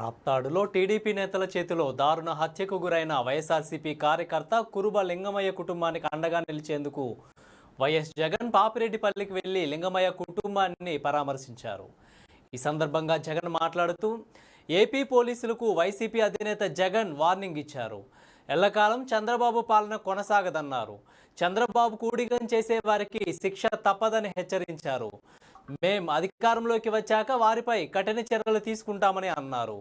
రాప్తాడులో TDP నేతల చేతిలో దారుణ హత్యకు గురైన వైఎస్ఆర్సీపీ కార్యకర్త కురుబ లింగమయ్య కుటుంబానికి అండగా నిలిచేందుకు వైఎస్ జగన్ పాపిరెడ్డిపల్లికి వెళ్లి లింగమయ్య కుటుంబాన్ని పరామర్శించారు. ఈ సందర్భంగా జగన్ మాట్లాడుతూ ఏపీ పోలీసులకు వైసీపీ అధినేత జగన్ వార్నింగ్ ఇచ్చారు. ఎల్లకాలం చంద్రబాబు పాలన కొనసాగదన్నారు. చంద్రబాబు కూడిగం చేసే వారికి శిక్ష తప్పదని హెచ్చరించారు. మేం అధికారంలోకి వచ్చాక వారిపై కఠిన చర్యలు తీసుకుంటామని అన్నారు.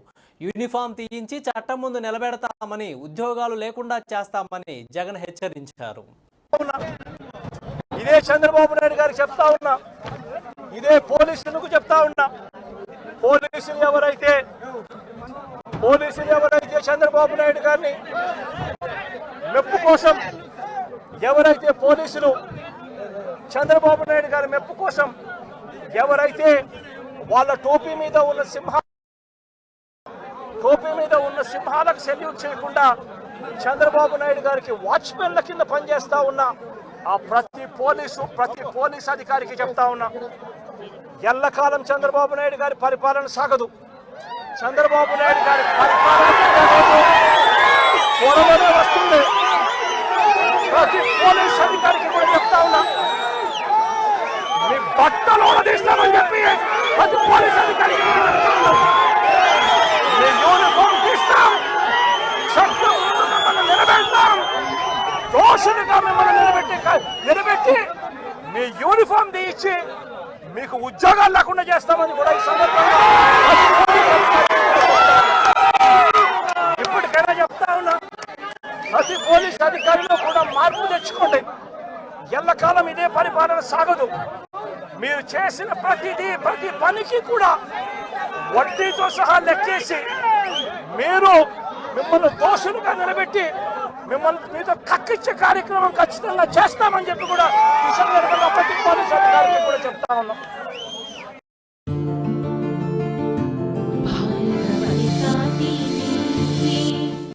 యూనిఫామ్ తీయించి చట్టం ముందు నిలబెడతామని, ఉద్యోగాలు లేకుండా చేస్తామని జగన్ హెచ్చరించారు. ఇదే చంద్రబాబు నాయుడు గారికి చెప్తా ఉన్నా, ఇదే పోలీసులకు చెప్తా ఉన్నా. పోలీసులు ఎవరైతే చంద్రబాబు నాయుడు గారిని మెప్పు కోసం, ఎవరైతే పోలీసులు చంద్రబాబు నాయుడు గారి మెప్పు కోసం ఎవరైతే వాళ్ళ టోపీ మీద ఉన్న సింహాలకు సెల్యూట్ చేయకుండా చంద్రబాబు నాయుడు గారికి వాచ్మెన్ల కింద పనిచేస్తా ఉన్న ఆ ప్రతి పోలీస్ అధికారికి చెప్తా ఉన్నా, ఎల్లకాలం చంద్రబాబు నాయుడు గారి పరిపాలన సాగదు. చంద్రబాబు నాయుడు గారి పరిపాలన త్వరలోనే వస్తుంది. ప్రతి పోలీస్ అధికారికి కూడా చెప్తా ఉన్నా, మీ బట్టలు తీస్తామని చెప్పి ప్రతి పోలీస్ అధికారికి మీ యూనిఫామ్ తీస్తాం, చట్టం మిమ్మల్ని నిలబెడతాం, దోషులుగా మిమ్మల్ని నిలబెట్టి మీ యూనిఫామ్ తీయించి మీకు ఉద్యోగాలు లేకుండా చేస్తామని కూడా ఈ సందర్భంగా ఇప్పటికైనా చెప్తా ఉన్నా, ప్రతి పోలీస్ అధికారిలో కూడా మార్పు తెచ్చుకోండి. ఎల్లకాలం ఇదే పరిపాలన సాగదు. మీరు చేసిన ప్రతి పనికి కూడా వడ్డీతో సహా లెక్కేసి మిమ్మల్ని దోషులుగా నిలబెట్టి మీతో కక్కిచ్చే కార్యక్రమం ఖచ్చితంగా చేస్తామని చెప్పి కూడా ఈ సందర్భంగా ప్రతి పోలీస్ అధికారులకు కూడా చెప్తా ఉన్నాం.